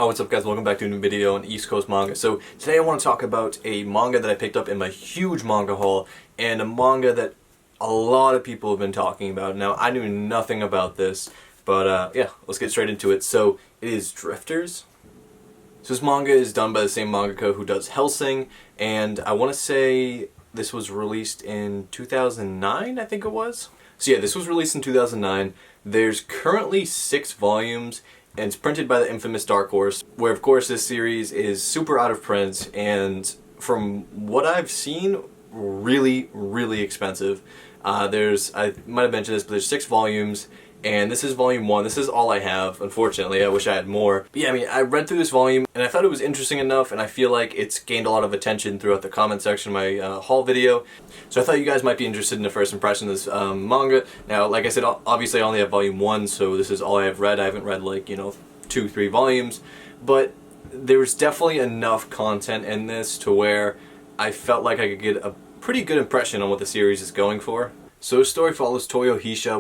Oh, what's up guys, welcome back to a new video on East Coast Manga. So today I want to talk about a manga that I picked up in my huge manga haul, and a manga that a lot of people have been talking about. Now, I knew nothing about this, but yeah, let's get straight into it. So it is Drifters. So this manga is done by the same mangaka who does Hellsing, and I want to say this was released in 2009, I think it was. So yeah, this was released in 2009. There's currently 6 volumes, and it's printed by the infamous Dark Horse, where of course this series is super out of print, and from what I've seen, really expensive. I might have mentioned this, but there's 6 volumes, and this is volume 1. This is all I have, unfortunately. I wish I had more. But yeah, I mean, I read through this volume, and I thought it was interesting enough, and I feel like it's gained a lot of attention throughout the comment section of my haul video. So I thought you guys might be interested in the first impression of this manga. Now, like I said, obviously I only have volume 1, so this is all I have read. I haven't read, like, 2-3 volumes, but there was definitely enough content in this to where I felt like I could get a pretty good impression on what the series is going for. So the story follows Toyo Hisha,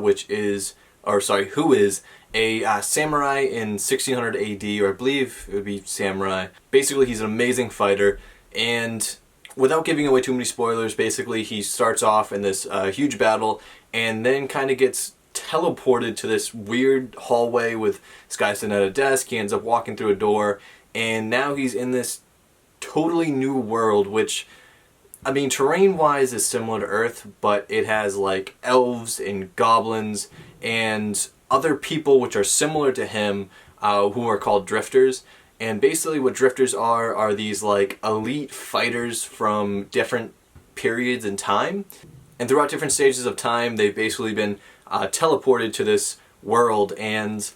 who is a samurai in 1600 AD, or I believe it would be samurai. Basically, he's an amazing fighter, and without giving away too many spoilers, basically he starts off in this huge battle, and then kind of gets teleported to this weird hallway with this guy sitting at a desk. He ends up walking through a door, and now he's in this totally new world, which, I mean, terrain-wise is similar to Earth, but it has like elves and goblins and other people which are similar to him, who are called drifters. And basically what drifters are these like elite fighters from different periods in time. And throughout different stages of time, they've basically been teleported to this world, and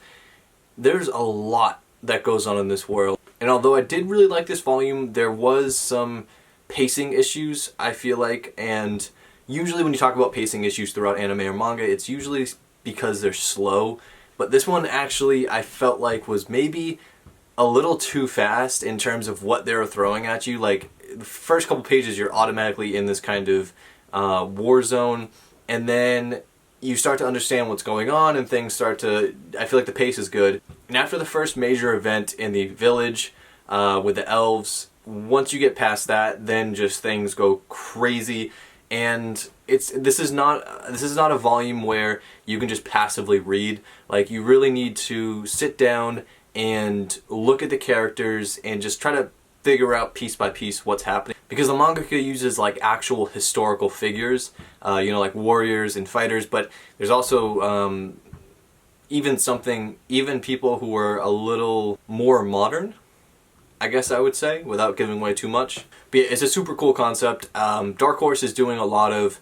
there's a lot that goes on in this world. And although I did really like this volume, there was some pacing issues, I feel like, and usually when you talk about pacing issues throughout anime or manga, it's usually because they're slow, but this one actually I felt like was maybe a little too fast in terms of what they were throwing at you. Like, the first couple pages you're automatically in this kind of war zone, and then you start to understand what's going on, and things start to, I feel like the pace is good. And after the first major event in the village with the elves, once you get past that, then just things go crazy. And this is not a volume where you can just passively read. Like, you really need to sit down and look at the characters and just try to figure out piece by piece what's happening, because the mangaka uses like actual historical figures, like warriors and fighters, but there's also even people who are a little more modern, I guess I would say, without giving away too much. But yeah, it's a super cool concept. Dark Horse is doing a lot of,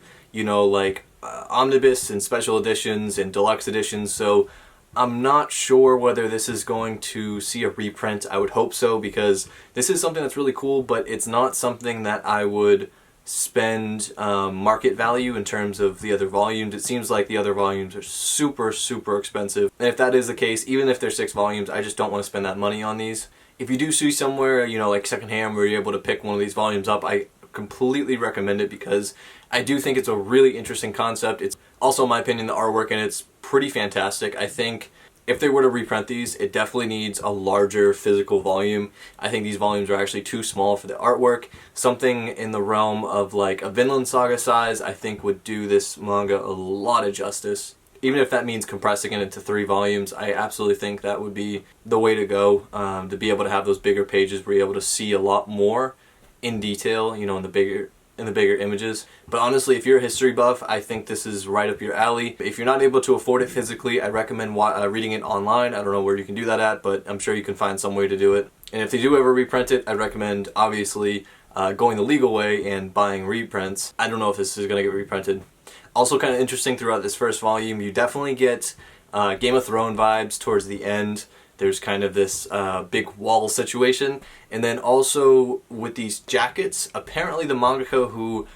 omnibus and special editions and deluxe editions, so I'm not sure whether this is going to see a reprint. I would hope so, because this is something that's really cool, but it's not something that I would spend market value in terms of the other volumes. It seems like the other volumes are super expensive, and if that is the case, even if there's 6 volumes, I just don't want to spend that money on these. If you do see somewhere, like secondhand, where you're able to pick one of these volumes up, I completely recommend it, because I do think it's a really interesting concept. It's also, in my opinion, the artwork in it's pretty fantastic. I think if they were to reprint these, it definitely needs a larger physical volume. I think these volumes are actually too small for the artwork. Something in the realm of like a Vinland Saga size, I think, would do this manga a lot of justice. Even if that means compressing it into 3 volumes, I absolutely think that would be the way to go, to be able to have those bigger pages where you're able to see a lot more in detail, in the bigger images. But honestly, if you're a history buff, I think this is right up your alley. If you're not able to afford it physically, I recommend reading it online. I don't know where you can do that at, but I'm sure you can find some way to do it. And if they do ever reprint it, I'd recommend, obviously, going the legal way and buying reprints. I don't know if this is going to get reprinted. Also kind of interesting throughout this first volume, you definitely get Game of Thrones vibes towards the end. There's kind of this big wall situation. And then also with these jackets, apparently the mangaka who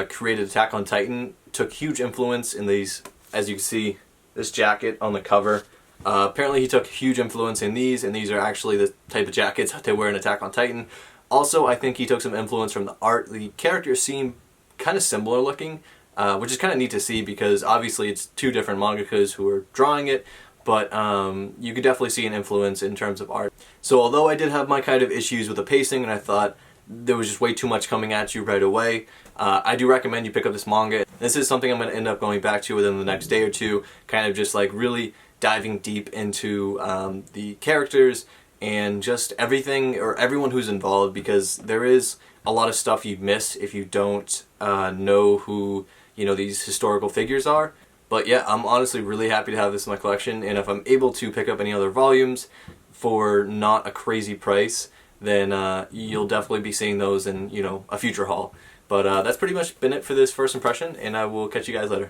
created Attack on Titan took huge influence in these, as you can see, this jacket on the cover. Apparently he took huge influence in these, and these are actually the type of jackets that they wear in Attack on Titan. Also, I think he took some influence from the art. The characters seem kind of similar looking, which is kind of neat to see, because obviously it's 2 different mangakas who are drawing it, but you could definitely see an influence in terms of art. So although I did have my kind of issues with the pacing and I thought there was just way too much coming at you right away, I do recommend you pick up this manga. This is something I'm going to end up going back to within the next day or two, kind of just like really diving deep into the characters and just everything or everyone who's involved, because there is a lot of stuff you miss if you don't know who, you know, these historical figures are. But yeah, I'm honestly really happy to have this in my collection, and if I'm able to pick up any other volumes for not a crazy price, then you'll definitely be seeing those in, you know, a future haul. But that's pretty much been it for this first impression, and I will catch you guys later.